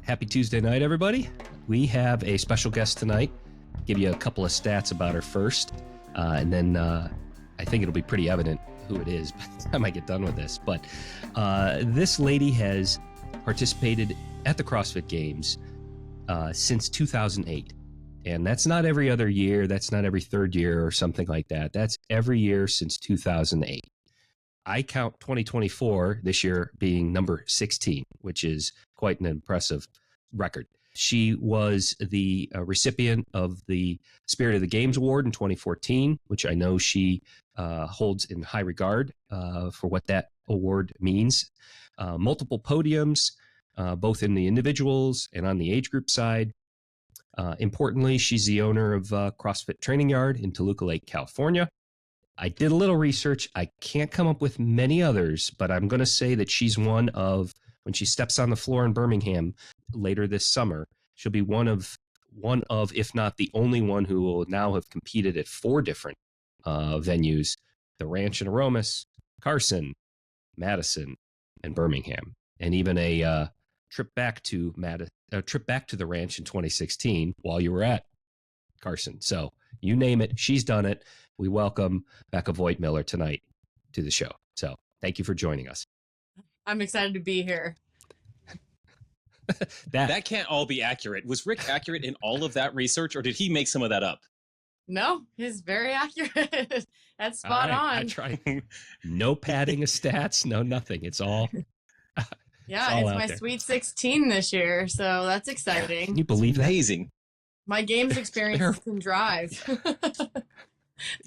Happy Tuesday night, everybody. We have a special guest tonight. Give you a couple of stats about her first, and then I think it'll be pretty evident who it is by the time I get done with this. But this lady has participated at the CrossFit Games since 2008. And that's not every other year. That's not every third year or something like that. That's every year since 2008. I count 2024 this year being number 16, which is quite an impressive record. She was the recipient of the Spirit of the Games Award in 2014, which I know she holds in high regard for what that award means. Multiple podiums, both in the individuals and on the age group side. Importantly, she's the owner of CrossFit Training Yard in Toluca Lake, California. I did a little research. I can't come up with many others, but I'm going to say that she's one of, when she steps on the floor in Birmingham later this summer, she'll be one of, if not the only one who will now have competed at 4 different venues: the Ranch in Aromas, Carson, Madison, and Birmingham, and even a trip back to the Ranch in 2016 while you were at Carson. So you name it, she's done it. We welcome Becca Voigt Miller tonight to the show. So thank you for joining us. I'm excited to be here. That can't all be accurate. Was Rick accurate in all of that research, or did he make some of that up? No, he's very accurate. That's spot on. I try. No padding of stats, no nothing. It's all. Yeah, it's my Sweet 16 this year, so that's exciting. Can you believe that? Amazing. My games experience can drive.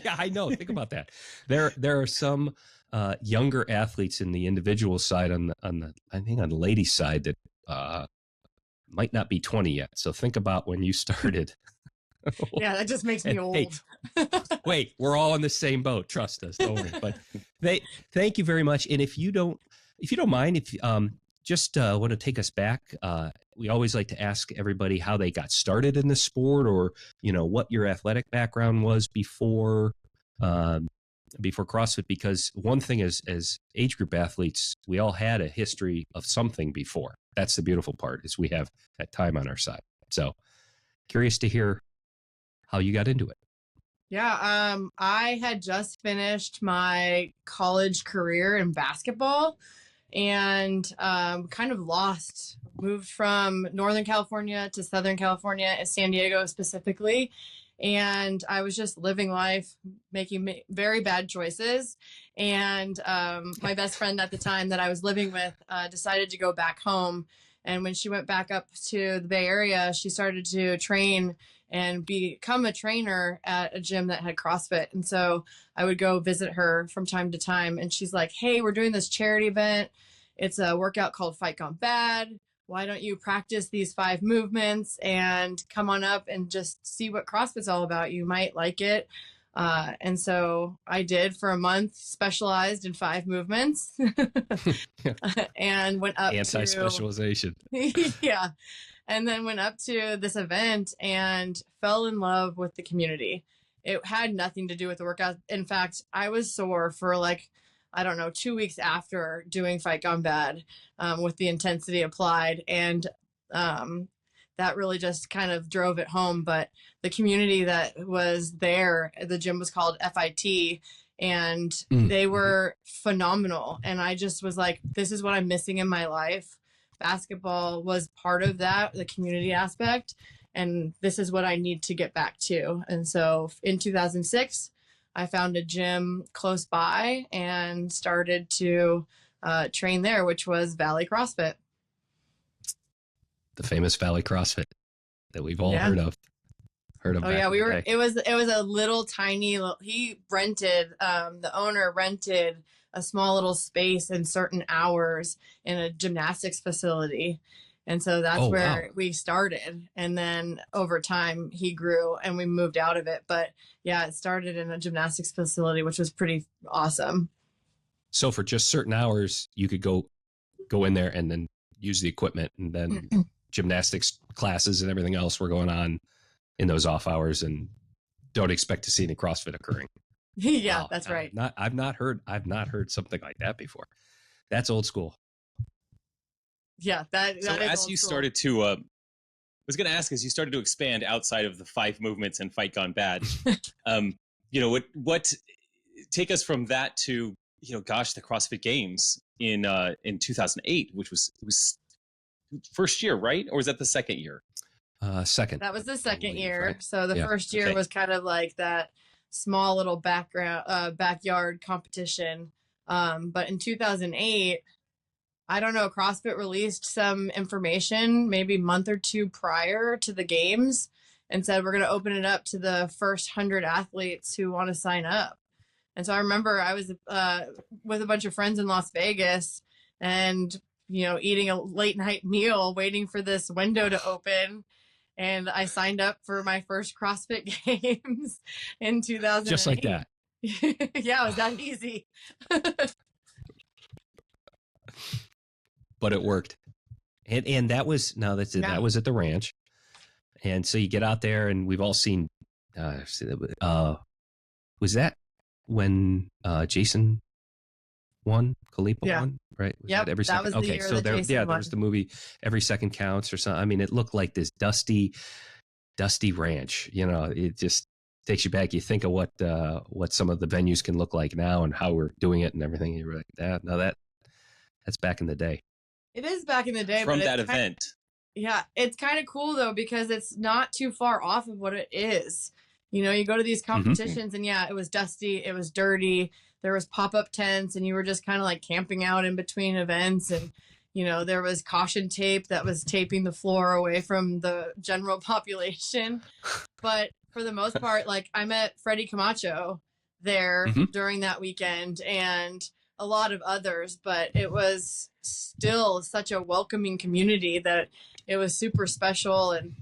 Yeah, I know. Think about that. There are some younger athletes in the individual side on the ladies' side that might not be 20 yet. So think about when you started. Yeah, that just makes me old. Hey, wait, we're all in the same boat. Trust us. Don't worry. But thank you very much. And if you don't mind, if just want to take us back, we always like to ask everybody how they got started in the sport, or what your athletic background was before CrossFit. Because one thing is, as age group athletes, we all had a history of something before. That's the beautiful part, is we have that time on our side. So curious to hear how you got into it. Yeah, I had just finished my college career in basketball and kind of moved from Northern California to Southern California, San Diego specifically. And I was just living life, making very bad choices. And my best friend at the time that I was living with decided to go back home. And when she went back up to the Bay Area, she started to train and become a trainer at a gym that had CrossFit. And so I would go visit her from time to time. And she's like, hey, we're doing this charity event. It's a workout called Fight Gone Bad. Why don't you practice these 5 movements and come on up and just see what CrossFit's all about? You might like it. And so I did for a month, specialized in 5 movements and went up anti-specialization. Yeah. And then went up to this event and fell in love with the community. It had nothing to do with the workout. In fact, I was sore for 2 weeks after doing Fight Gone Bad with the intensity applied. And that really just kind of drove it home. But the community that was there, the gym was called FIT, and they were phenomenal. And I just was like, this is what I'm missing in my life. Basketball was part of that, the community aspect, and this is what I need to get back to. And so in 2006, I found a gym close by and started to train there, which was Valley CrossFit. The famous Valley CrossFit that we've all heard of. Oh yeah, we were. It was a little tiny. He rented. The owner rented a small little space in certain hours in a gymnastics facility. And so that's where we started. And then over time he grew and we moved out of it. But yeah, it started in a gymnastics facility, which was pretty awesome. So for just certain hours, you could go in there and then use the equipment, and then gymnastics classes and everything else were going on in those off hours, and don't expect to see any CrossFit occurring. Yeah, wow. That's right. I've not heard something like that before. That's old school. yeah, that So is as old you school. started to, I was going to ask, as you started to expand outside of the 5 movements and Fight Gone Bad, um, what take us from that to, gosh, the CrossFit Games in 2008, which was first year, right? Or was that the second year? Second. That was the I second believe, year. right? So the Yeah. first year Okay. was kind of like that small little backyard competition. But in 2008, I don't know, CrossFit released some information maybe a month or two prior to the games and said, we're going to open it up to the first 100 athletes who want to sign up. And so I remember I was with a bunch of friends in Las Vegas and, eating a late night meal, waiting for this window to open. And I signed up for my first CrossFit Games in 2008. Just like that. Yeah, it was that easy. But it worked. And that was, no, that's it. Yeah. That was at the ranch. And so you get out there, and we've all seen, was that when Jason won? Khalipa Yeah. won, right? Was Yep, that every that second? was the Okay, year so that there, Jason there won. was the movie Every Second Counts or something. I mean, it looked like this dusty ranch. It just takes you back. You think of what some of the venues can look like now and how we're doing it and everything. You're like, that's back in the day. It is back in the day, From but that event. Yeah, it's kind of cool though because it's not too far off of what it is. You go to these competitions and yeah, it was dusty, it was dirty. There was pop-up tents and you were just kind of like camping out in between events and there was caution tape that was taping the floor away from the general population. But for the most part, like I met Freddie Camacho there during that weekend and a lot of others, but it was still such a welcoming community that it was super special. And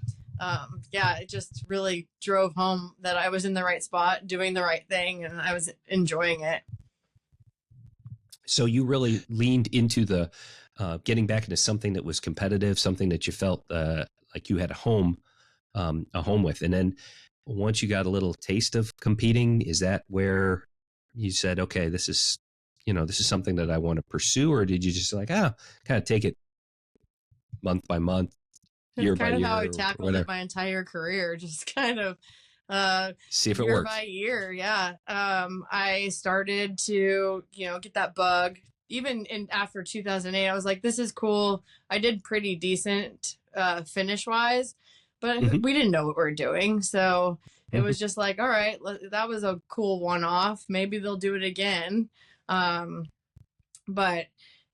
yeah, it just really drove home that I was in the right spot, doing the right thing, and I was enjoying it. So you really leaned into the getting back into something that was competitive, something that you felt like you had a home with. And then once you got a little taste of competing, is that where you said, okay, this is something that I want to pursue? Or did you just like, kind of take it month by month, year by year? That's kind of how I tackled it my entire career, just kind of see if it year works. by year. Yeah. I started to, get that bug. Even after 2008, I was like, this is cool. I did pretty decent finish wise, but we didn't know what we were doing. So it was just like, all right, that was a cool one-off. Maybe they'll do it again. But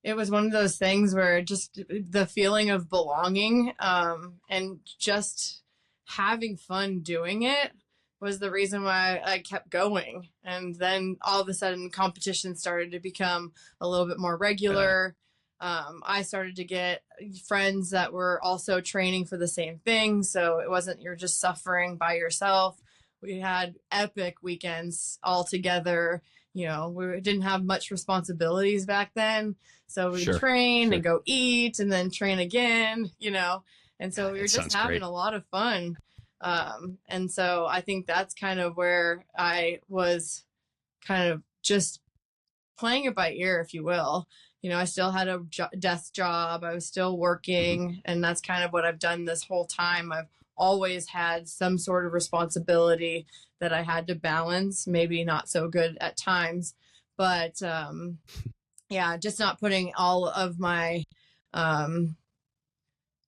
it was one of those things where just the feeling of belonging and just having fun doing it was the reason why I kept going. And then all of a sudden competition started to become a little bit more regular. I started to get friends that were also training for the same thing. So it wasn't you're just suffering by yourself. We had epic weekends all together. We didn't have much responsibilities back then. So we'd train and go eat and then train again, And so we were just having a lot of fun. And so I think that's kind of where I was kind of just playing it by ear, if you will. I still had a desk job. I was still working. And that's kind of what I've done this whole time. I've always had some sort of responsibility that I had to balance, maybe not so good at times, but yeah, just not putting all of my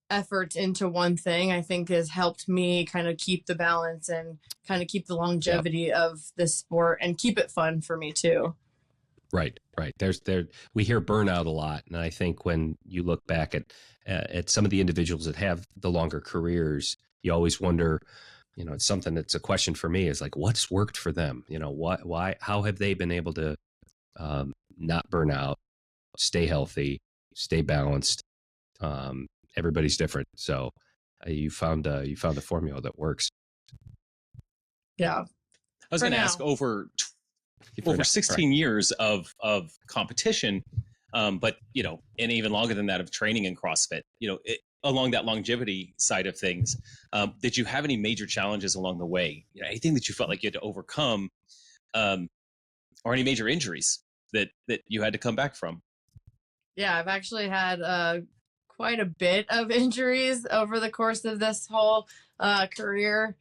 efforts into one thing, I think has helped me kind of keep the balance and kind of keep the longevity of this sport and keep it fun for me too. Right. We hear burnout a lot, and I think when you look back at some of the individuals that have the longer careers, you always wonder. It's something that's a question for me is like, what's worked for them? Why? How have they been able to not burn out, stay healthy, stay balanced? Everybody's different, so you found the formula that works. Yeah, I was going to ask over 16 years of competition, but and even longer than that of training in CrossFit. Along that longevity side of things, did you have any major challenges along the way? Anything that you felt like you had to overcome, or any major injuries that you had to come back from? Yeah, I've actually had quite a bit of injuries over the course of this whole career.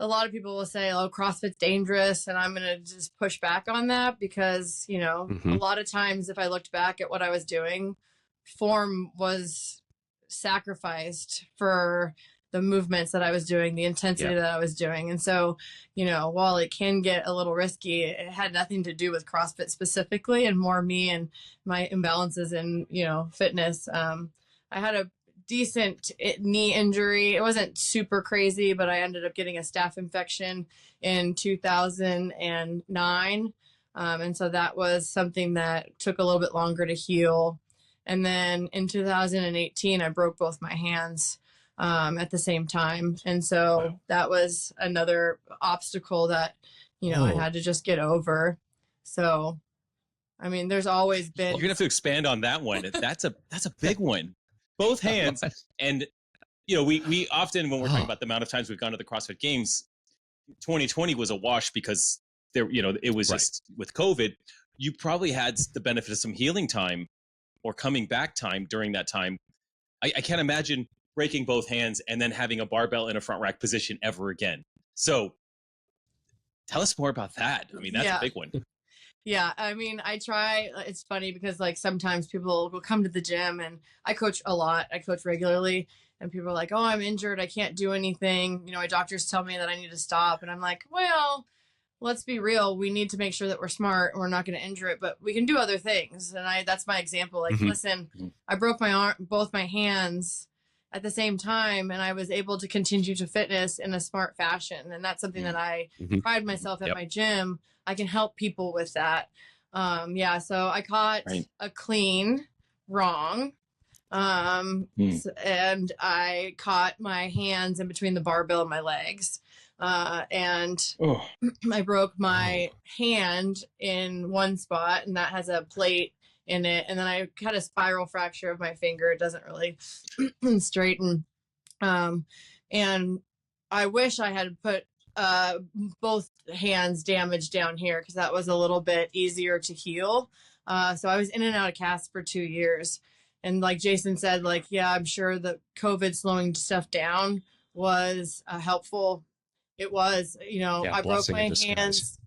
A lot of people will say, oh, CrossFit's dangerous. And I'm going to just push back on that because, you know, a lot of times if I looked back at what I was doing, form was sacrificed for the movements that I was doing, the intensity that I was doing. And so, you know, while it can get a little risky, it had nothing to do with CrossFit specifically and more me and my imbalances in, you know, fitness. I had a decent knee injury. It wasn't super crazy, but I ended up getting a staph infection in 2009. And so that was something that took a little bit longer to heal. And then in 2018, I broke both my hands at the same time. And so that was another obstacle that, you know, I had to just get over. So, I mean, there's always been. You're gonna have to expand on that one. That's a big one. Both hands. And, you know, we often, when we're talking about the amount of times we've gone to the CrossFit Games, 2020 was a wash because there, you know, it was just with COVID. You probably had the benefit of some healing time or coming back time during that time. I can't imagine breaking both hands and then having a barbell in a front rack position ever again. So tell us more about that. I mean, that's a big one. Yeah, I mean, I try. It's funny because like sometimes people will come to the gym and I coach a lot. I coach regularly and people are like, oh, I'm injured. I can't do anything. You know, my doctors tell me that I need to stop. And I'm like, well, let's be real. We need to make sure that we're smart and we're not going to injure it, but we can do other things. And that's my example. Like, listen, I broke my arm, both my hands at the same time, and I was able to continue to fitness in a smart fashion. And that's something that I pride myself at my gym. I can help people with that. So I caught a clean wrong. And I caught my hands in between the barbell and my legs. And I broke my hand in one spot, and that has a plate in it. And then I had a spiral fracture of my finger. It doesn't really straighten. And I wish I had put both hands damaged down here because that was a little bit easier to heal. So I was in and out of casts for 2 years. And like Jason said, like, yeah, I'm sure that COVID slowing stuff down was helpful. It was, you know, I broke my hands.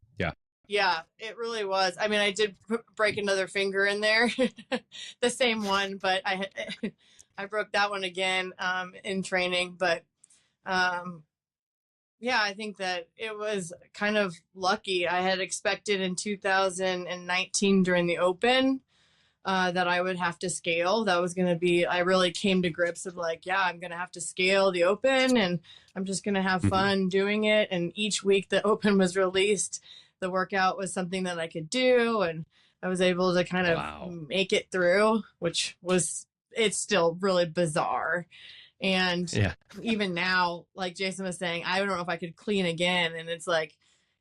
Yeah, it really was. I mean, I did break another finger in there, the same one, but I broke that one again in training. But I think that it was kind of lucky. I had expected in 2019 during the Open that I would have to scale. That was going to be, I really came to grips of like, yeah, I'm going to have to scale the Open and I'm just going to have fun doing it. And each week the Open was released, the workout was something that I could do. And I was able to kind of make it through, which was, it's still really bizarre. And even now, like Jason was saying, I don't know if I could clean again. And it's like,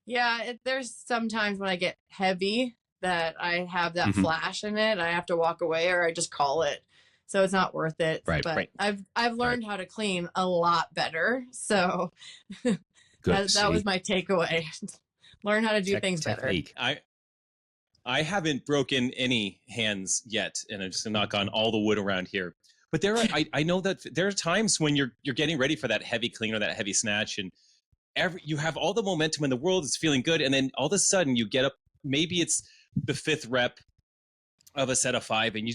there's sometimes when I get heavy that I have that flash in it. I have to walk away or I just call it. So it's not worth it. But I've learned how to clean a lot better. So that was my takeaway. Learn how to do things better. I haven't broken any hands yet, and I'm just gonna knock on all the wood around here. But I know that there are times when you're getting ready for that heavy clean or that heavy snatch, and you have all the momentum in the world, it's feeling good, and then all of a sudden you get up. Maybe it's the 5th rep of a set of 5, and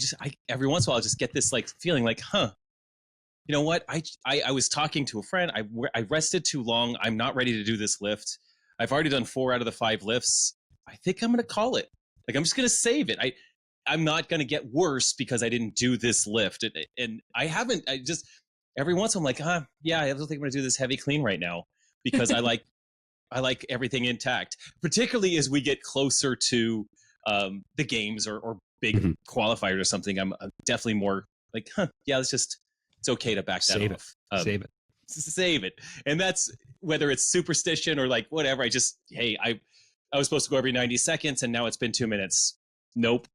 every once in a while I just get this like feeling like, you know what? I was talking to a friend. I rested too long. I'm not ready to do this lift. I've already done 4 out of the 5 lifts. I think I'm going to call it. Like, I'm just going to save it. I'm not going to get worse because I didn't do this lift. And I haven't, every once I'm like, I don't think I'm going to do this heavy clean right now because I like everything intact, particularly as we get closer to the games or big qualifiers or something. I'm definitely more like, it's okay to back that off. Save it. And that's whether it's superstition or like whatever. I was supposed to go every 90 seconds and now it's been 2 minutes. Nope.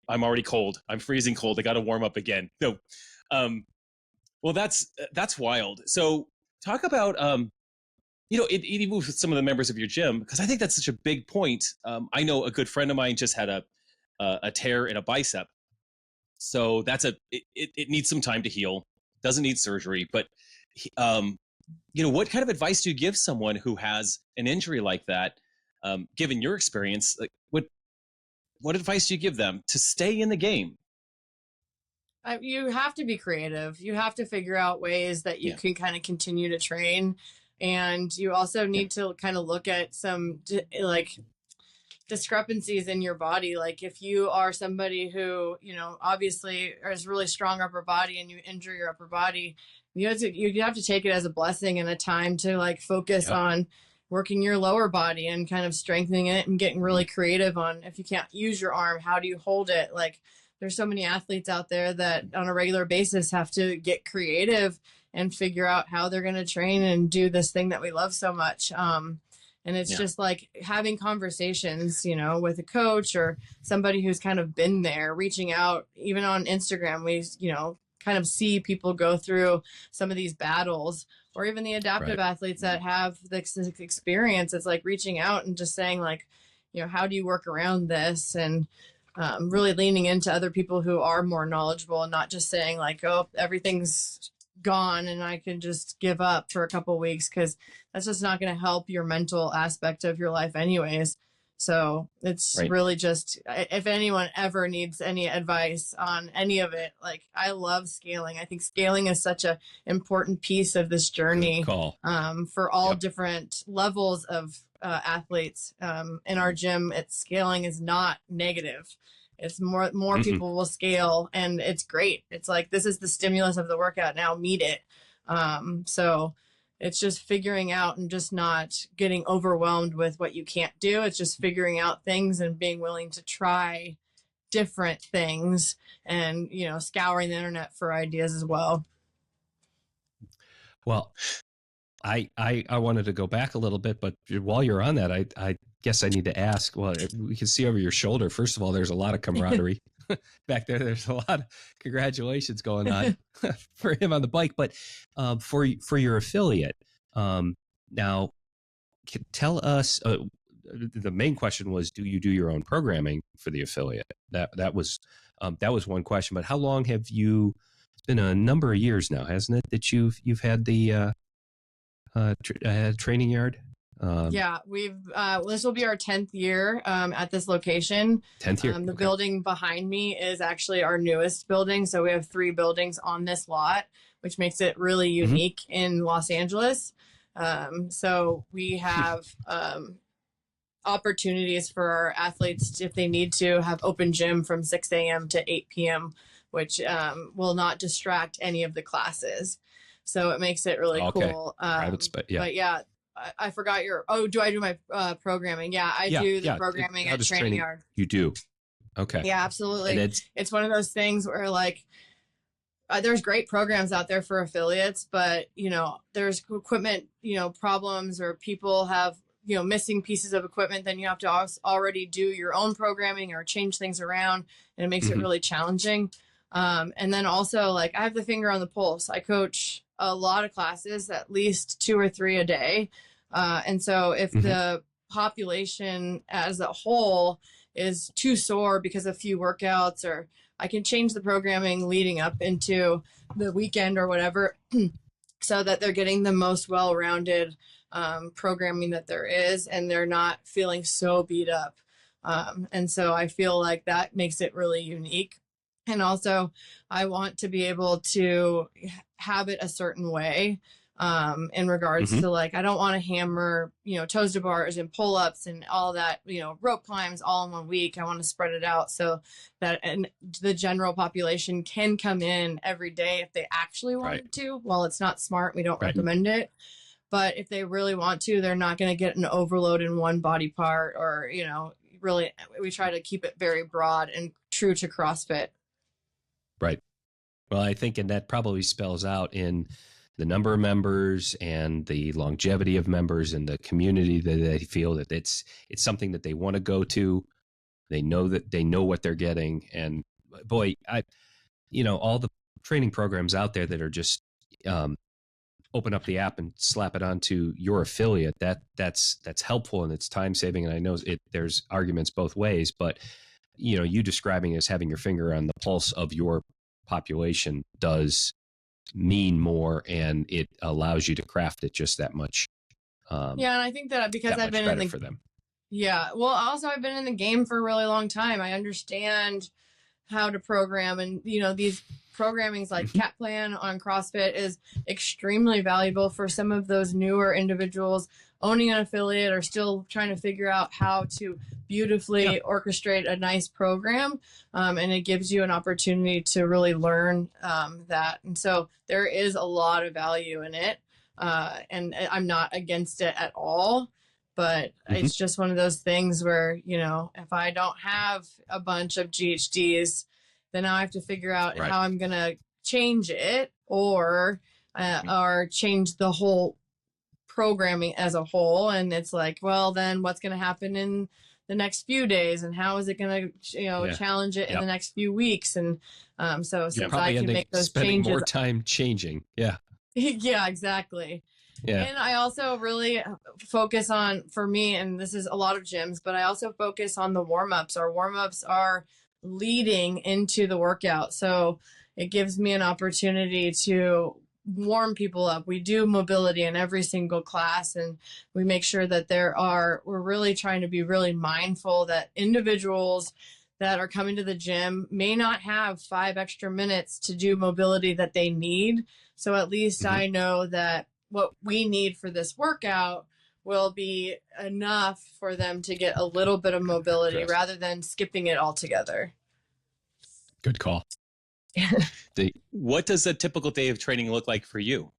I'm already cold. I'm freezing cold. I got to warm up again. No. Well, that's wild. So talk about, even with some of the members of your gym, because I think that's such a big point. I know a good friend of mine just had a tear in a bicep. So it needs some time to heal. Doesn't need surgery, but um, what kind of advice do you give someone who has an injury like that? Given your experience, like what advice do you give them to stay in the game? You have to be creative. You have to figure out ways that you can kind of continue to train. And you also need to kind of look at some like discrepancies in your body. Like if you are somebody who, obviously has really strong upper body and you injure your upper body, you have to take it as a blessing and a time to like focus on working your lower body and kind of strengthening it and getting really creative on, if you can't use your arm, how do you hold it? Like there's so many athletes out there that on a regular basis have to get creative and figure out how they're going to train and do this thing that we love so much. And it's just like having conversations, with a coach or somebody who's kind of been there, reaching out. Even on Instagram, we, kind of see people go through some of these battles, or even the adaptive athletes that have this experience. It's like reaching out and just saying like, how do you work around this? And really leaning into other people who are more knowledgeable and not just saying like, oh, everything's gone and I can just give up for a couple of weeks, because that's just not going to help your mental aspect of your life anyways. So it's really just, if anyone ever needs any advice on any of it, like I love scaling. I think scaling is such a important piece of this journey for all different levels of athletes. In our gym, scaling is not negative. It's more people will scale, and it's great. It's like, this is the stimulus of the workout. Now meet it. So it's just figuring out and just not getting overwhelmed with what you can't do. It's just figuring out things and being willing to try different things and, scouring the internet for ideas as well. Well, I wanted to go back a little bit, but while you're on that, I guess I need to ask, well, we can see over your shoulder. First of all, there's a lot of camaraderie back there. There's a lot of congratulations going on for him on the bike, but for your affiliate, now tell us, the main question was, do you do your own programming for the affiliate? That was one question, but how long have you, it's been a number of years now, hasn't it, that you've had the training yard? We've this will be our 10th year at this location. 10th year. The building behind me is actually our newest building. So we have 3 buildings on this lot, which makes it really unique in Los Angeles. So we have opportunities for our athletes, if they need to, have open gym from 6 a.m. to 8 p.m., which will not distract any of the classes. So it makes it really cool. But yeah, I forgot do I do my programming? Yeah, I do the programming at Training Yard. You do? Okay. Yeah, absolutely. And it's one of those things where like, there's great programs out there for affiliates, but there's equipment, problems, or people have, missing pieces of equipment. Then you have to already do your own programming or change things around, and it makes it really challenging. And then also, like, I have the finger on the pulse. I coach a lot of classes, at least 2 or 3 a day. And so if the population as a whole is too sore because of few workouts, or I can change the programming leading up into the weekend or whatever, so that they're getting the most well-rounded programming that there is, and they're not feeling so beat up. And so I feel like that makes it really unique. And also, I want to be able to have it a certain way in regards to, like, I don't want to hammer, toes to bars and pull-ups and all that, rope climbs all in one week. I want to spread it out so that the general population can come in every day if they actually wanted to. While it's not smart, we don't recommend it. But if they really want to, they're not going to get an overload in one body part, or, really, we try to keep it very broad and true to CrossFit. Right. Well, I think, and that probably spells out in the number of members and the longevity of members and the community that they feel that it's something that they want to go to. They know what they're getting. And boy, all the training programs out there that are just open up the app and slap it onto your affiliate, that's helpful and it's time saving. And I know there's arguments both ways, but you describing it as having your finger on the pulse of your population does mean more, and it allows you to craft it just that much. Yeah, and I think that because I've been better for them. Yeah, well, also I've been in the game for a really long time. I understand how to program, and these programmings like Cat Plan on CrossFit is extremely valuable for some of those newer individuals owning an affiliate or still trying to figure out how to beautifully orchestrate a nice program. And it gives you an opportunity to really learn that. And so there is a lot of value in it. And I'm not against it at all, but it's just one of those things where, if I don't have a bunch of GHDs, then now I have to figure out how I'm going to change it or change the whole programming as a whole. And it's like, well, then what's going to happen in the next few days, and how is it going to, challenge it in the next few weeks? And so since I can make those changes, more time changing. Yeah. Yeah, exactly. Yeah. And I also really focus on, for me, and this is a lot of gyms, but I also focus on the warm-ups. Our warm-ups are leading into the workout. So it gives me an opportunity to warm people up. We do mobility in every single class, and we make sure that we're really trying to be really mindful that individuals that are coming to the gym may not have 5 extra minutes to do mobility that they need. So at least I know that what we need for this workout will be enough for them to get a little bit of mobility rather than skipping it altogether. Good call. What does a typical day of training look like for you?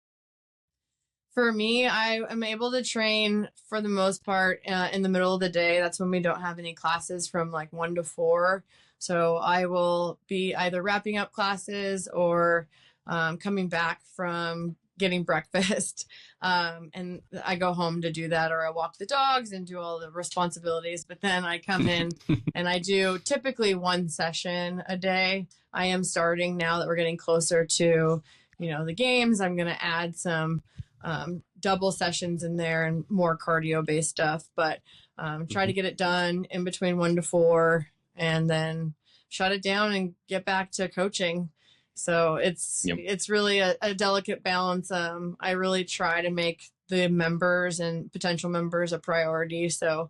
For me, I am able to train for the most part in the middle of the day. That's when we don't have any classes from like 1 to 4. So I will be either wrapping up classes or coming back from getting breakfast. And I go home to do that, or I walk the dogs and do all the responsibilities. But then I come in and I do typically 1 session a day. I am starting now that we're getting closer to, the games. I'm going to add some double sessions in there and more cardio based stuff, but try to get it done in between 1 to 4 and then shut it down and get back to coaching. So it's really a delicate balance. I really try to make the members and potential members a priority. So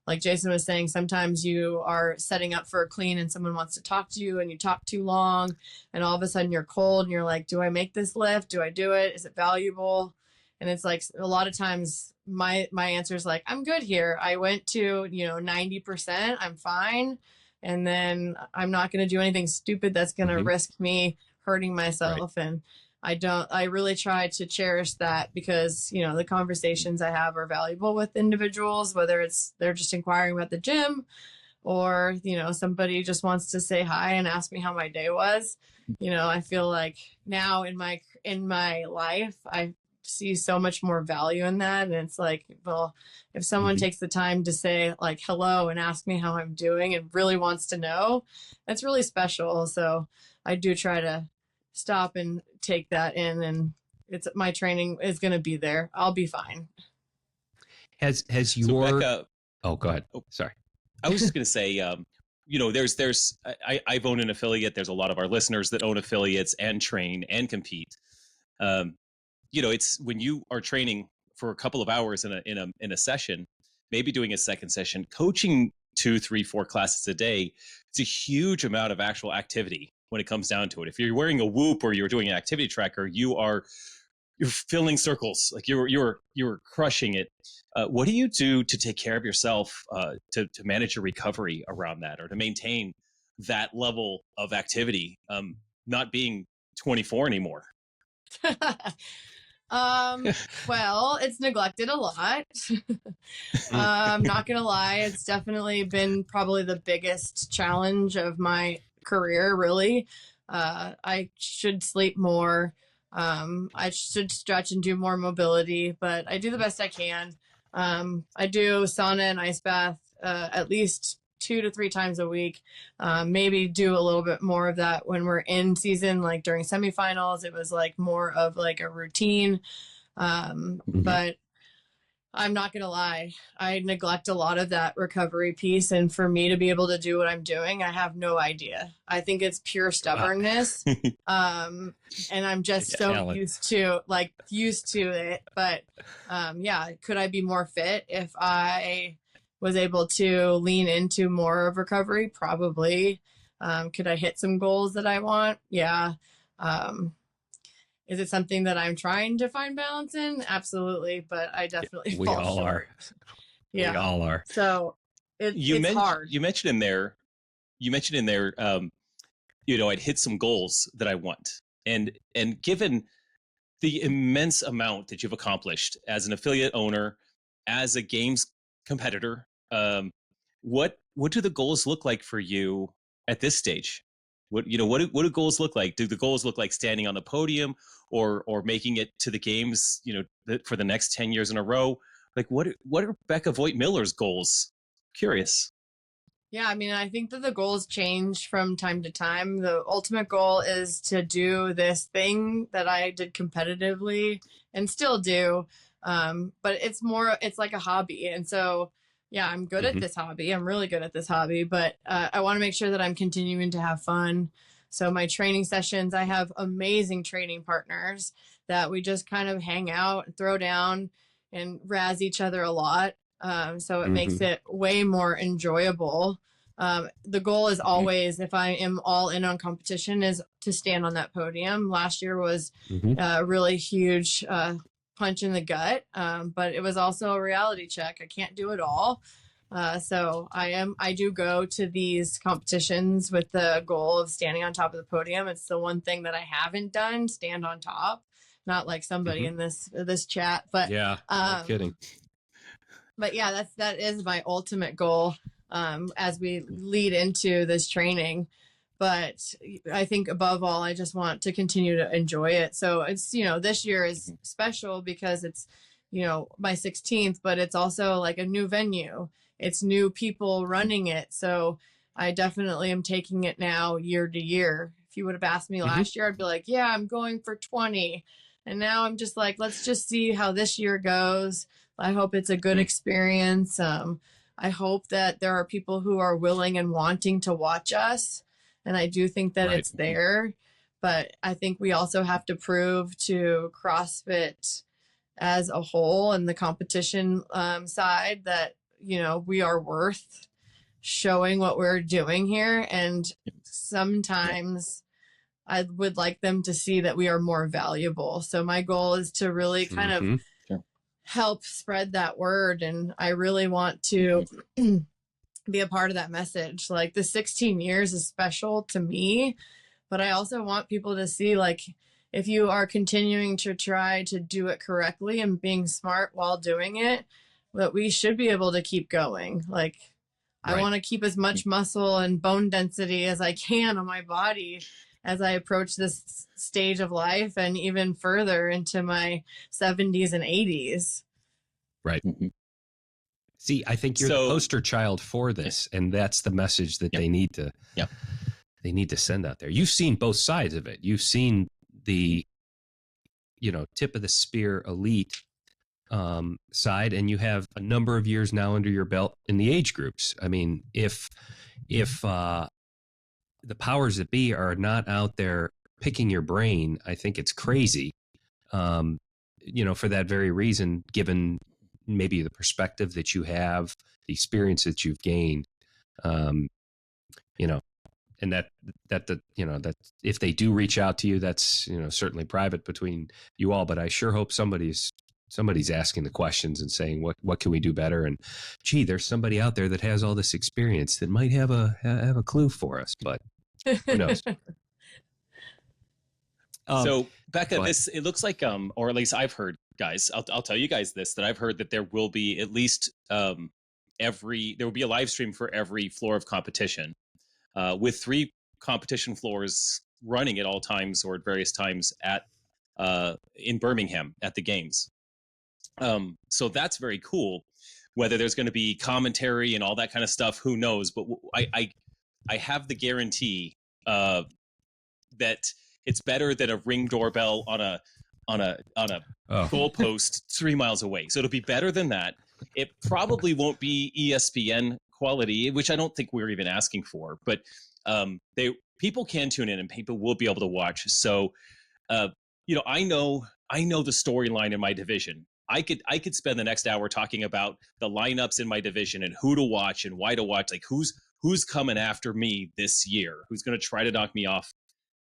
like Jason was saying, sometimes you are setting up for a clean and someone wants to talk to you and you talk too long and all of a sudden you're cold and you're like, do I make this lift? Do I do it? Is it valuable? And it's like a lot of times my answer is like, I'm good here. I went to, 90%, I'm fine. And then I'm not going to do anything stupid that's going to risk me hurting myself. And I really try to cherish that because, the conversations I have are valuable with individuals, whether it's they're just inquiring about the gym or, somebody just wants to say hi and ask me how my day was. I feel like now in my life, I see so much more value in that. And it's like, well, if someone takes the time to say like hello and ask me how I'm doing and really wants to know, that's really special. So I do try to stop and take that in, and my training is going to be there. I'll be fine. Has your Becca, oh, go ahead. Oh, sorry. I was just going to say, I've owned an affiliate. There's a lot of our listeners that own affiliates and train and compete. It's when you are training for a couple of hours in a session, maybe doing a second session, coaching 2, 3, 4 classes a day. It's a huge amount of actual activity when it comes down to it. If you're wearing a Whoop or you're doing an activity tracker, you're filling circles, like you're crushing it. What do you do to take care of yourself, to manage your recovery around that, or to maintain that level of activity, not being 24 anymore? Well, it's neglected a lot. I'm not gonna lie, it's definitely been probably the biggest challenge of my career, really. I should sleep more. I should stretch and do more mobility, but I do the best I can. I do sauna and ice bath at least 2 to 3 times a week. Maybe do a little bit more of that when we're in season, like during semifinals. It was like more of like a routine. But I'm not going to lie. I neglect a lot of that recovery piece. And for me to be able to do what I'm doing, I have no idea. I think it's pure stubbornness. And I'm just so used to it. But yeah, could I be more fit if I was able to lean into more of recovery? Probably. Could I hit some goals that I want? Yeah. Is it something that I'm trying to find balance in? Absolutely, but I definitely We fall all short. are. Yeah. We all are. So it's hard. You mentioned in there, I'd hit some goals that I want. And given the immense amount that you've accomplished as an affiliate owner, as a games competitor, what do the goals look like for you at this stage? What do goals look like? Do the goals look like standing on the podium or making it to the games, for the next 10 years in a row? Like what are Becca Voigt Miller's goals? Curious. Yeah, I mean, I think that the goals change from time to time. The ultimate goal is to do this thing that I did competitively and still do. But it's like a hobby. And so, yeah, I'm good at this hobby. I'm really good at this hobby, but I want to make sure that I'm continuing to have fun. So my training sessions, I have amazing training partners that we just kind of hang out and throw down and razz each other a lot. So it makes it way more enjoyable. The goal is always, if I am all in on competition, is to stand on that podium. Last year was a really huge punch in the gut, but it was also a reality check. I can't do it all. So I do go to these competitions with the goal of standing on top of the podium. It's the one thing that I haven't done, stand on top, not like somebody in this chat, but yeah, no kidding. But yeah, that is my ultimate goal as we lead into this training. But I think above all, I just want to continue to enjoy it. So it's, this year is special because it's, my 16th, but it's also like a new venue. It's new people running it. So I definitely am taking it now year to year. If you would have asked me last year, I'd be like, yeah, I'm going for 20. And now I'm just like, let's just see how this year goes. I hope it's a good experience. I hope that there are people who are willing and wanting to watch us. And I do think that it's there. But I think we also have to prove to CrossFit as a whole and the competition side that, we are worth showing what we're doing here. And sometimes I would like them to see that we are more valuable. So my goal is to really kind of help spread that word. And I really want to be a part of that message. Like the 16 years is special to me, but I also want people to see, like, if you are continuing to try to do it correctly and being smart while doing it, that we should be able to keep going. Like, I want to keep as much muscle and bone density as I can on my body as I approach this stage of life and even further into my 70s and 80s. Right. See, I think you're the poster child for this, and that's the message that they need to send out there. You've seen both sides of it. You've seen the, tip of the spear elite side, and you have a number of years now under your belt in the age groups. I mean, if the powers that be are not out there picking your brain, I think it's crazy. For that very reason, given maybe the perspective that you have, the experience that you've gained, and that if they do reach out to you, that's, certainly private between you all, but I sure hope somebody's asking the questions and saying, what can we do better? And gee, there's somebody out there that has all this experience that might have a clue for us, but who knows? So Becca, it looks like, or at least I've heard, guys, I'll tell you guys this, that I've heard that there will be at least there will be a live stream for every floor of competition, with 3 competition floors running at all times or at various times in Birmingham at the games. So that's very cool. Whether there's going to be commentary and all that kind of stuff, who knows? But I have the guarantee that it's better than a Ring doorbell on on a goalpost 3 miles away. So it'll be better than that. It probably won't be ESPN quality, which I don't think we're even asking for, but people can tune in and people will be able to watch. So I know the storyline in my division. I could spend the next hour talking about the lineups in my division and who to watch and why to watch, like who's coming after me this year, who's going to try to knock me off,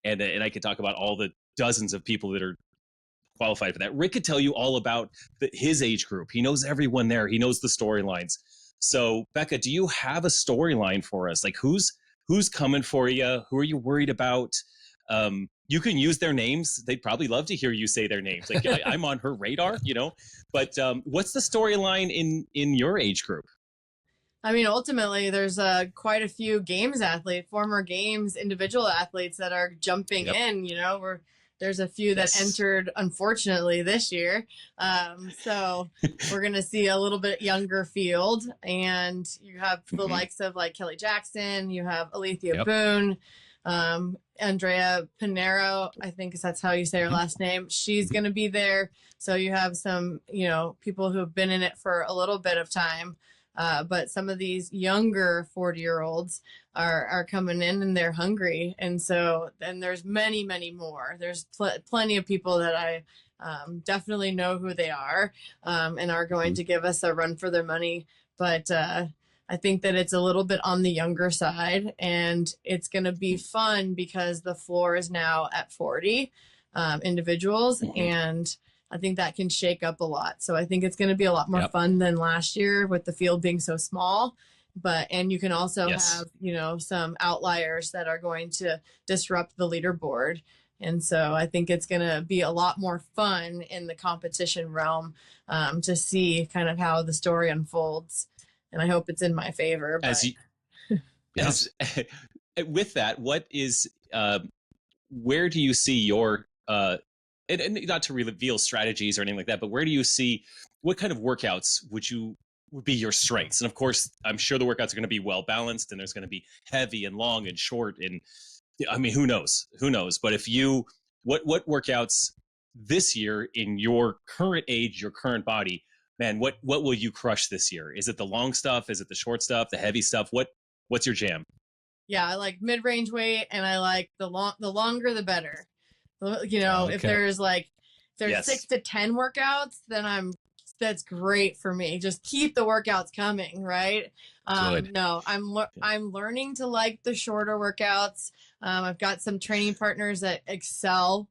and I could talk about all the dozens of people that are qualified for that. Rick could tell you all about his age group. He knows everyone there. He knows the storylines. So Becca, do you have a storyline for us? Like who's coming for you? Who are you worried about? You can use their names. They'd probably love to hear you say their names. Like I'm on her radar, but what's the storyline in your age group? I mean, ultimately, there's quite a few games athletes, former games individual athletes that are jumping in. There's a few that entered, unfortunately, this year. So we're going to see a little bit younger field. And you have the likes of like Kelly Jackson. You have Alethea Boone, Andrea Pinero. I think that's how you say her last name. She's going to be there. So you have some, people who have been in it for a little bit of time. But some of these younger 40-year-olds are coming in and they're hungry. And so then there's many, many more. There's plenty of people that I definitely know who they are and are going to give us a run for their money. But I think that it's a little bit on the younger side, and it's going to be fun because the floor is now at 40 individuals. And I think that can shake up a lot. So I think it's going to be a lot more fun than last year with the field being so small. And you can also have, some outliers that are going to disrupt the leaderboard. And so I think it's going to be a lot more fun in the competition realm to see kind of how the story unfolds. And I hope it's in my favor. But... with that, what is, where do you see your, and not to reveal strategies or anything like that, but where do you see, what kind of workouts would be your strengths? And of course, I'm sure the workouts are going to be well balanced, and there's going to be heavy and long and short. And I mean, who knows? But if what workouts this year in your current age, your current body, man, what will you crush this year? Is it the long stuff? Is it the short stuff? The heavy stuff? What's your jam? Yeah, I like mid-range weight, and I like the longer, the better. If there's 6 to 10 workouts, then that's great for me. Just keep the workouts coming, right? No, I'm learning to like the shorter workouts. I've got some training partners that excel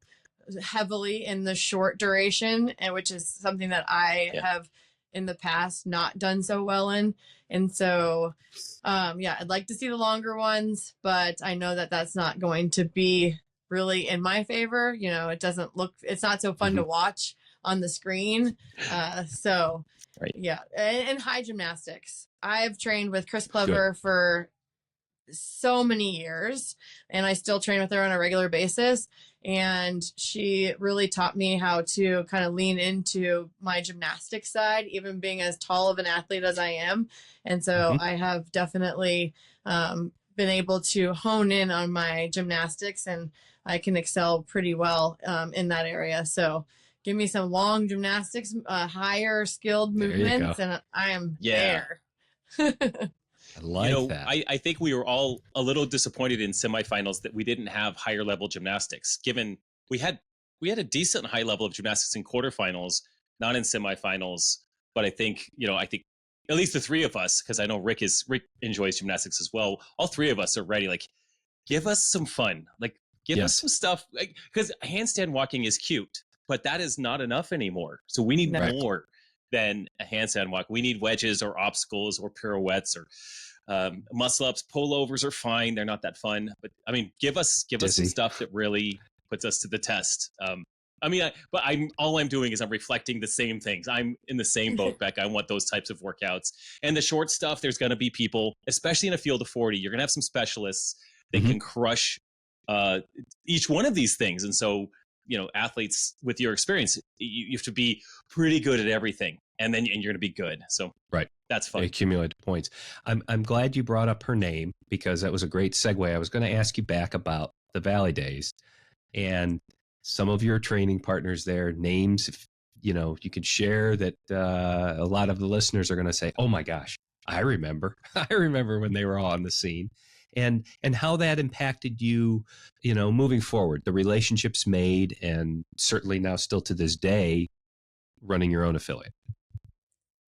heavily in the short duration, and which is something that I have in the past not done so well in. And so, I'd like to see the longer ones, but I know that that's not going to be really in my favor. It's not so fun to watch on the screen. And high gymnastics. I've trained with Chris Clever for so many years, and I still train with her on a regular basis. And she really taught me how to kind of lean into my gymnastics side, even being as tall of an athlete as I am. And so I have definitely been able to hone in on my gymnastics, and I can excel pretty well in that area. So give me some long gymnastics, higher skilled movements, and I am there. I like that. I think we were all a little disappointed in semifinals that we didn't have higher level gymnastics, given we had a decent high level of gymnastics in quarterfinals, not in semifinals. But I think at least the three of us, because I know Rick enjoys gymnastics as well. All three of us are ready. Like, give us some fun. Like, give us some stuff. Because handstand walking is cute, but that is not enough anymore. So we need more than a handstand walk. We need wedges or obstacles or pirouettes or muscle ups. Pullovers are fine. They're not that fun. But I mean, give us some stuff that really puts us to the test. All I'm doing is I'm reflecting the same things. I'm in the same boat, Becca. I want those types of workouts. And the short stuff, there's going to be people, especially in a field of 40, you're going to have some specialists that can crush each one of these things. And so, athletes with your experience, you have to be pretty good at everything, and you're going to be good. So that's fun. Accumulate points. I'm glad you brought up her name, because that was a great segue. I was going to ask you back about the Valley Days, and some of your training partners there, names, if you could share that a lot of the listeners are going to say, oh my gosh, I remember. I remember when they were all on the scene. And how that impacted you, moving forward, the relationships made, and certainly now still to this day, running your own affiliate.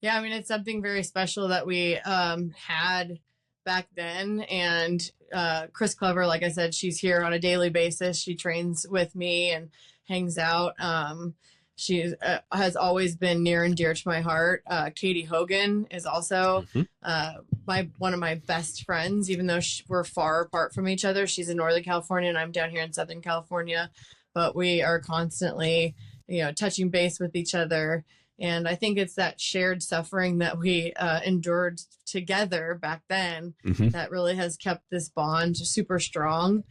Yeah, I mean, it's something very special that we had back then. And Chris Clever, like I said, she's here on a daily basis. She trains with me and hangs out. She has always been near and dear to my heart. Katie Hogan is also one of my best friends, even though we're far apart from each other. She's in Northern California and I'm down here in Southern California, but we are constantly, touching base with each other. And I think it's that shared suffering that we endured together back then that really has kept this bond super strong.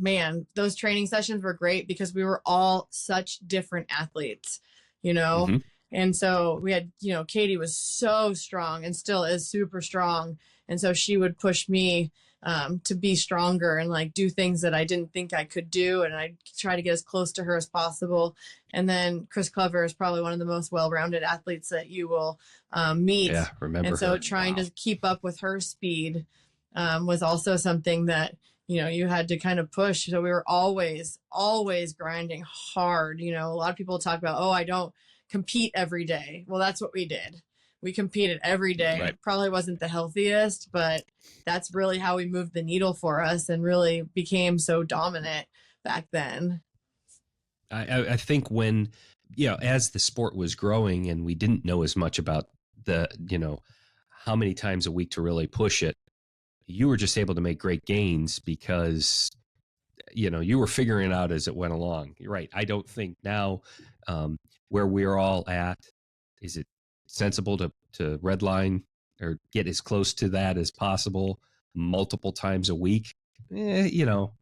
Man, those training sessions were great because we were all such different athletes, And so we had, Katie was so strong and still is super strong. And so she would push me to be stronger and like do things that I didn't think I could do. And I try to get as close to her as possible. And then Chris Clever is probably one of the most well-rounded athletes that you will meet. Yeah, remember and so her. trying to keep up with her speed was also something that, you had to kind of push. So we were always grinding hard. A lot of people talk about, I don't compete every day. Well, that's what we did. We competed every day. Right. Probably wasn't the healthiest, but that's really how we moved the needle for us and really became so dominant back then. I think when, as the sport was growing and we didn't know as much about the, how many times a week to really push it, you were just able to make great gains because, you were figuring it out as it went along. You're right. I don't think now where we're all at, is it sensible to redline or get as close to that as possible multiple times a week? Still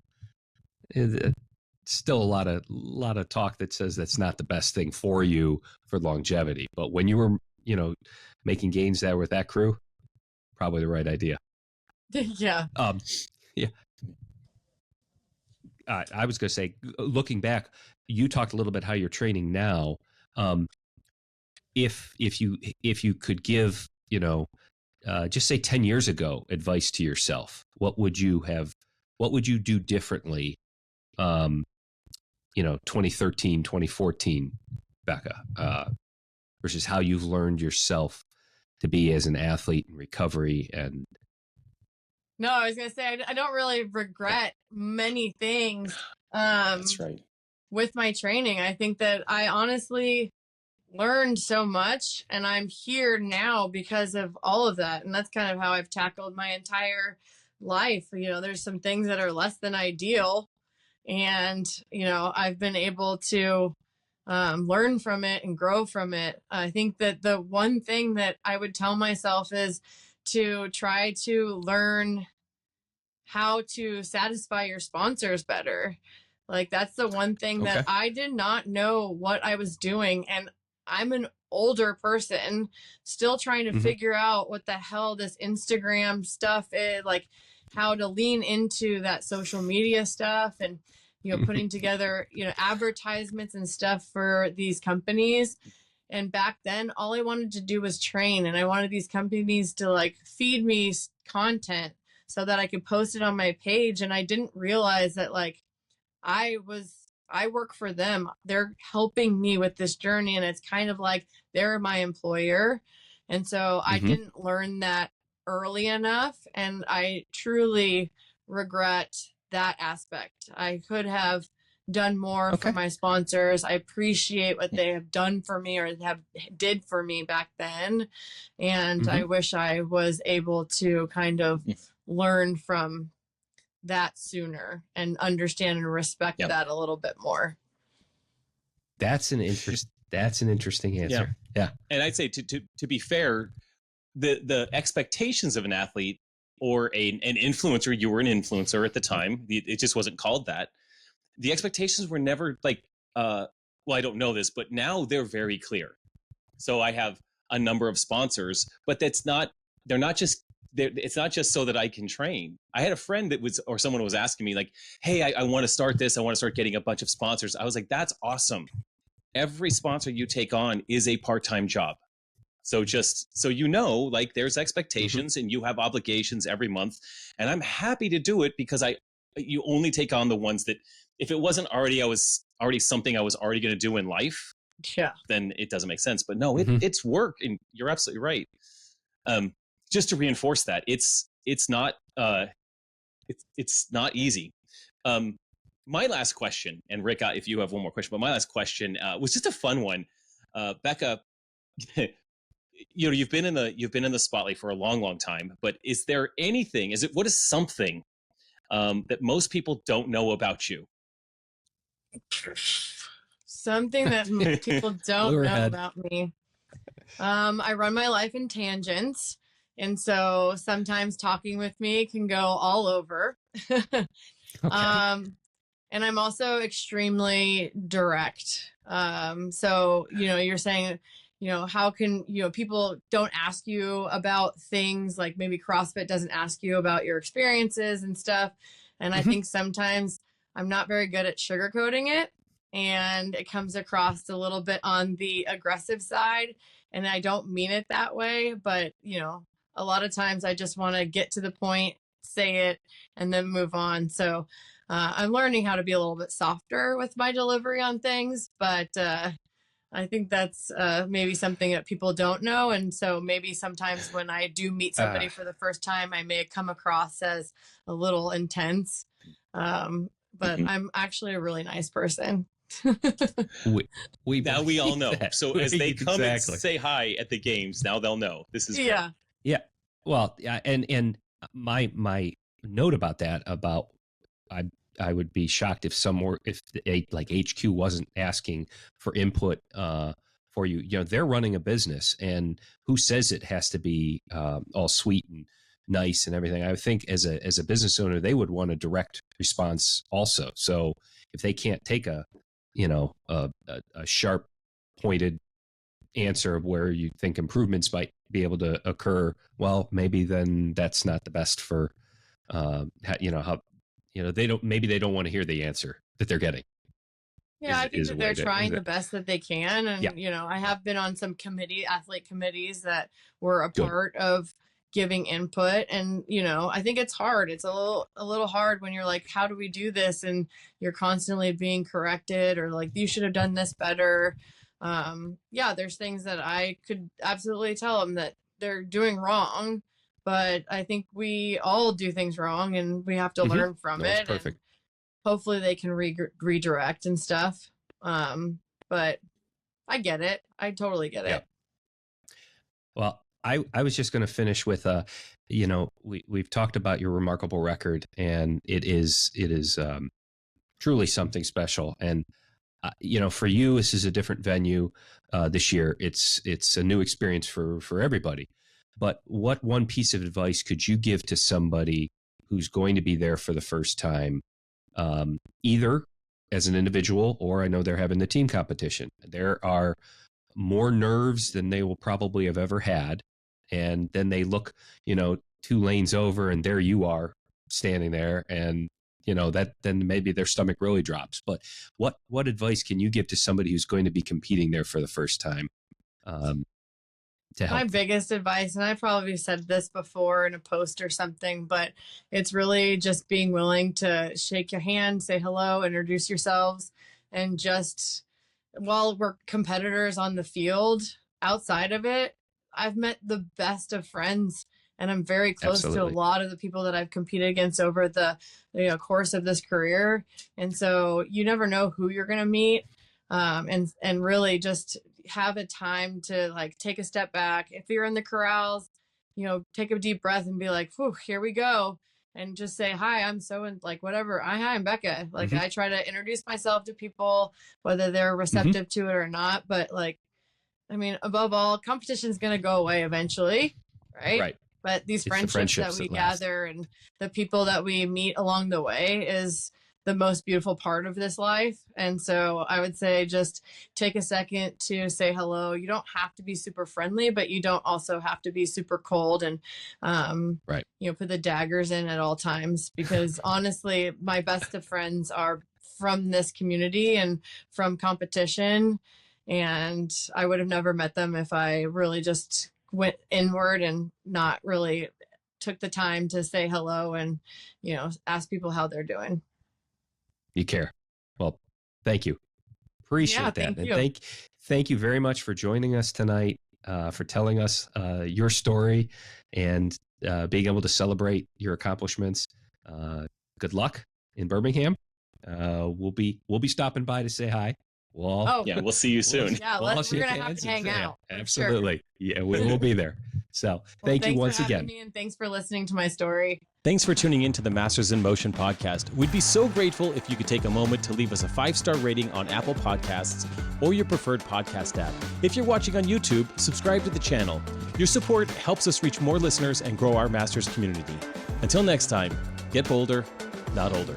a lot of talk that says that's not the best thing for you for longevity. But when you were, making gains there with that crew, probably the right idea. Yeah. Yeah. I was going to say, looking back, you talked a little bit how you're training now. If you could give, just say 10 years ago, advice to yourself, what would you do differently? 2013, 2014, Becca, versus how you've learned yourself to be as an athlete in recovery. And no, I was going to say, I don't really regret many things. That's right. With my training, I think that I honestly learned so much and I'm here now because of all of that. And that's kind of how I've tackled my entire life. There's some things that are less than ideal and, I've been able to learn from it and grow from it. I think that the one thing that I would tell myself is to try to learn how to satisfy your sponsors better. Like that's the one thing that I did not know what I was doing. And I'm an older person still trying to figure out what the hell this Instagram stuff is, like how to lean into that social media stuff and, putting together, advertisements and stuff for these companies. And back then, all I wanted to do was train. And I wanted these companies to like feed me content so that I could post it on my page. And I didn't realize that like I work for them. They're helping me with this journey. And it's kind of like they're my employer. And so I didn't learn that early enough. And I truly regret that aspect. I could have done more for my sponsors. I appreciate what they have done for me or did for me back then. And I wish I was able to kind of learn from that sooner and understand and respect that a little bit more. That's an interesting answer. Yeah. And I'd say to be fair, the expectations of an athlete or an influencer, you were an influencer at the time, it just wasn't called that. The expectations were never like, well, I don't know this, but now they're very clear. So I have a number of sponsors, but they're not just it's not just so that I can train. I had a friend or someone was asking me like, hey, I want to start this. I want to start getting a bunch of sponsors. I was like, that's awesome. Every sponsor you take on is a part-time job. So just so you know, like there's expectations and you have obligations every month. And I'm happy to do it because you only take on the ones that if it wasn't already something I was already going to do in life, then it doesn't make sense. But no, it's work, and you're absolutely right. Just to reinforce that, it's not easy. My last question, and Rick, if you have one more question, but my last question was just a fun one. Becca, you've been in the spotlight for a long time, but is there anything? What is something that most people don't know about you? Something that people don't know about me. I run my life in tangents, and so sometimes talking with me can go all over. Okay. And I'm also extremely direct. So, you're saying, how can, people don't ask you about things like maybe CrossFit doesn't ask you about your experiences and stuff. And I think sometimes I'm not very good at sugarcoating it, and it comes across a little bit on the aggressive side. And I don't mean it that way, but, a lot of times I just want to get to the point, say it, and then move on. So I'm learning how to be a little bit softer with my delivery on things, but I think that's maybe something that people don't know. And so maybe sometimes when I do meet somebody for the first time, I may come across as a little intense, but I'm actually a really nice person. we all know. That. So as they come and say hi at the games, now they'll know this is yeah. Well, and my note about that I would be shocked if like HQ wasn't asking for input for you. They're running a business, and who says it has to be all sweet and nice and everything? I would think as a business owner, they would want a direct response also. So if they can't take a sharp pointed answer of where you think improvements might be able to occur, well, maybe then that's not the best for they don't want to hear the answer that they're getting. Yeah, I think that they're trying the best that they can. And, I have been on some athlete committees that were a part of giving input. And, I think it's hard. It's a little hard when you're like, how do we do this? And you're constantly being corrected, or like, you should have done this better. There's things that I could absolutely tell them that they're doing wrong. But I think we all do things wrong, and we have to learn from it. Perfect. And hopefully they can redirect and stuff. But I get it. I totally get it. Well, I was just going to finish with, we've talked about your remarkable record, and it is truly something special. And, for you, this is a different venue this year. It's a new experience for everybody. But what one piece of advice could you give to somebody who's going to be there for the first time, either as an individual, or I know they're having the team competition? There are more nerves than they will probably have ever had. And then they look, 2 lanes over, and there you are standing there, and then maybe their stomach really drops. But what advice can you give to somebody who's going to be competing there for the first time? My biggest advice, and I probably said this before in a post or something, but it's really just being willing to shake your hand, say hello, introduce yourselves, and just, while we're competitors on the field, outside of it, I've met the best of friends, and I'm very close to a lot of the people that I've competed against over the course of this career. And so you never know who you're going to meet, and really just have a time to like take a step back. If you're in the corrals, take a deep breath and be like, whew, here we go. And just say, hi, I'm whatever. Hi, I'm Becca. Like, I try to introduce myself to people, whether they're receptive to it or not. But above all, competition is going to go away eventually. Right. But these friendships that we gather and the people that we meet along the way is the most beautiful part of this life. And so I would say just take a second to say hello. You don't have to be super friendly, but you don't also have to be super cold and, Right. put the daggers in at all times, because honestly, my best of friends are from this community and from competition. And I would have never met them if I really just went inward and not really took the time to say hello and, ask people how they're doing. You care. Well, thank you. Appreciate that. Thank you. And thank you very much for joining us tonight, for telling us your story and being able to celebrate your accomplishments. Good luck in Birmingham. We'll be stopping by to say hi. We'll see you soon. We're gonna have to hang out. Absolutely. Sure. Yeah, we'll be there. So thank you once again. Me, and thanks for listening to my story. Thanks for tuning in to the Masters in Motion podcast. We'd be so grateful if you could take a moment to leave us a 5-star rating on Apple Podcasts or your preferred podcast app. If you're watching on YouTube, subscribe to the channel. Your support helps us reach more listeners and grow our Masters community. Until next time, get bolder, not older.